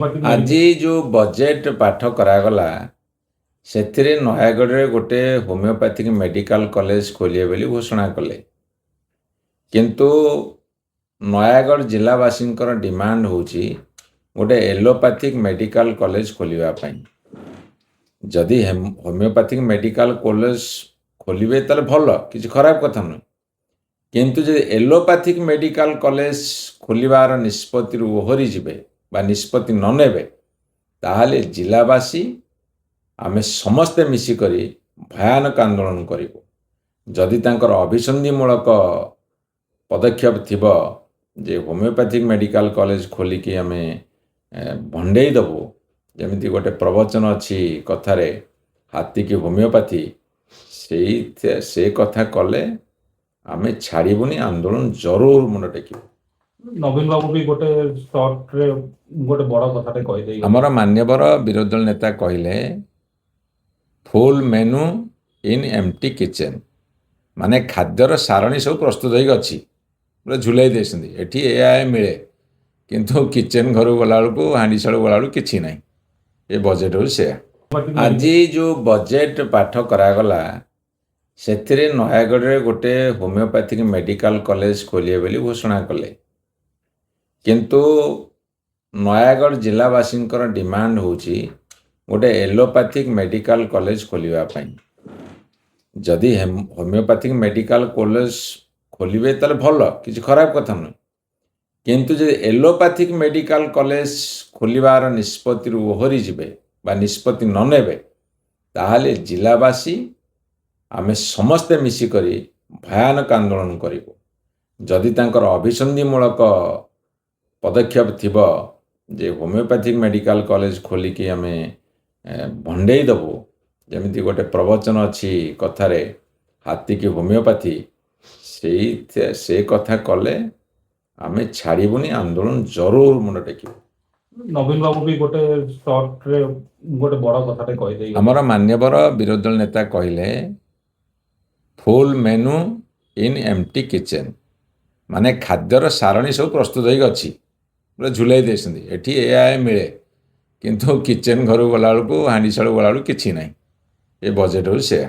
ଆଜି ଯେଉଁ ବଜେଟ୍ ପାଠ କରାଗଲା ସେଥିରେ ନୟାଗଡ଼ରେ ଗୋଟେ ହୋମିଓପାଥିକ୍ ମେଡ଼ିକାଲ କଲେଜ ଖୋଲିବେ ବୋଲି ଘୋଷଣା କଲେ। କିନ୍ତୁ ନୟାଗଡ଼ ଜିଲ୍ଲାବାସୀଙ୍କର ଡିମାଣ୍ଡ ହେଉଛି ଗୋଟେ ଏଲୋପାଥିକ୍ ମେଡ଼ିକାଲ କଲେଜ ଖୋଲିବା ପାଇଁ। ଯଦି ହୋମିଓପାଥିକ୍ ମେଡ଼ିକାଲ କଲେଜ ଖୋଲିବେ ତାହେଲେ ଭଲ, କିଛି ଖରାପ କଥା ନୁହେଁ। କିନ୍ତୁ ଯଦି ଏଲୋପାଥିକ୍ ମେଡ଼ିକାଲ କଲେଜ ଖୋଲିବାର ନିଷ୍ପତ୍ତିରୁ ଓହରିଯିବେ ବା ନିଷ୍ପତ୍ତି ନ ନେବେ, ତାହେଲେ ଜିଲ୍ଲାବାସୀ ଆମେ ସମସ୍ତେ ମିଶିକରି ଭୟାନକ ଆନ୍ଦୋଳନ କରିବୁ। ଯଦି ତାଙ୍କର ଅଭିସନ୍ଧିମୂଳକ ପଦକ୍ଷେପ ଥିବ ଯେ ହୋମିଓପାଥିକ୍ ମେଡ଼ିକାଲ କଲେଜ ଖୋଲିକି ଆମେ ଭଣ୍ଡେଇ ଦେବୁ, ଯେମିତି ଗୋଟେ ପ୍ରବଚନ ଅଛି କଥାରେ ହାତୀକି ହୋମିଓପାଥି, ସେ କଥା କଲେ ଆମେ ଛାଡ଼ିବୁନି, ଆନ୍ଦୋଳନ ଜରୁର ମୁଣ୍ଡ ଟେକିବୁ। ନବୀନ ବାବୁ ବି ଗୋଟେ ସର୍ଟରେ ଗୋଟେ ବଡ଼ କଥାଟେ କହିଦେଇ ଆମର ମାନ୍ୟବର ବିରୋଧୀ ଦଳ ନେତା କହିଲେ ଫୁଲ୍ ମେନୁ ଇନ୍ ଏମ୍ପ୍ଟି କିଚେନ୍, ମାନେ ଖାଦ୍ୟର ସାରଣୀ ସବୁ ପ୍ରସ୍ତୁତ ହୋଇକି ଅଛି, ପୁରା ଝୁଲାଇ ଦେଇଛନ୍ତି। ଏଠି ଏଆ ମିଳେ, କିନ୍ତୁ କିଚେନ୍ ଘରକୁ ଗଲାବେଳକୁ ହାଣ୍ଡିଶାଳକୁ ଗଲାବେଳକୁ କିଛି ନାହିଁ। ଏ ବଜେଟ୍ ହେଉଛି ସେୟା। ଆଜି ଯେଉଁ ବଜେଟ୍ ପାଠ କରାଗଲା ସେଥିରେ ନୟାଗଡ଼ରେ ଗୋଟେ ହୋମିଓପାଥିକ୍ ମେଡ଼ିକାଲ କଲେଜ ଖୋଲିବେ ବୋଲି ଘୋଷଣା କଲେ। କିନ୍ତୁ ନୟାଗଡ଼ ଜିଲ୍ଲାବାସୀଙ୍କର ଡିମାଣ୍ଡ ହେଉଛି ଗୋଟେ ଏଲୋପାଥିକ୍ ମେଡ଼ିକାଲ କଲେଜ ଖୋଲିବା ପାଇଁ। ଯଦି ହୋମିଓପାଥିକ୍ ମେଡ଼ିକାଲ କଲେଜ ଖୋଲିବେ ତାହେଲେ ଭଲ, କିଛି ଖରାପ କଥା ନୁହେଁ। କିନ୍ତୁ ଯଦି ଏଲୋପାଥିକ୍ ମେଡ଼ିକାଲ କଲେଜ ଖୋଲିବାର ନିଷ୍ପତ୍ତିରୁ ଓହରିଯିବେ ବା ନିଷ୍ପତ୍ତି ନ ନେବେ, ତାହେଲେ ଜିଲ୍ଲାବାସୀ ଆମେ ସମସ୍ତେ ମିଶିକରି ଭୟାନକ ଆନ୍ଦୋଳନ କରିବୁ। ଯଦି ତାଙ୍କର ଅଭିସନ୍ଧିମୂଳକ ପଦକ୍ଷେପ ଥିବ ଯେ ହୋମିଓପାଥିକ୍ ମେଡ଼ିକାଲ କଲେଜ ଖୋଲିକି ଆମେ ଭଣ୍ଡେଇ ଦେବୁ, ଯେମିତି ଗୋଟେ ପ୍ରବଚନ ଅଛି କଥାରେ ହାତୀକି ହୋମିଓପାଥି, ସେ କଥା କଲେ ଆମେ ଛାଡ଼ିବୁନି, ଆନ୍ଦୋଳନ ଜରୁର ମୁଣ୍ଡ ଟେକିବୁ। ନବୀନ ବାବୁ ବି ଗୋଟେ ସର୍ଟରେ ଗୋଟେ ବଡ଼ କଥାଟେ କହିଦେଇ ଆମର ମାନ୍ୟବର ବିରୋଧୀ ଦଳ ନେତା କହିଲେ ଫୁଲ୍ ମେନୁ ଇନ୍ ଏମ୍ପ୍ଟି କିଚେନ୍, ମାନେ ଖାଦ୍ୟର ସାରଣୀ ସବୁ ପ୍ରସ୍ତୁତ ହୋଇକି ଅଛି, ପୁରା ଝୁଲାଇ ଦେଇଛନ୍ତି। ଏଠି ଏଆ ମିଳେ, କିନ୍ତୁ କିଚେନ୍ ଘରକୁ ଗଲାବେଳକୁ ହାଣ୍ଡିଶାଳକୁ ଗଲାବେଳକୁ କିଛି ନାହିଁ। ଏ ବଜେଟ୍ ହେଉଛି ସେୟା।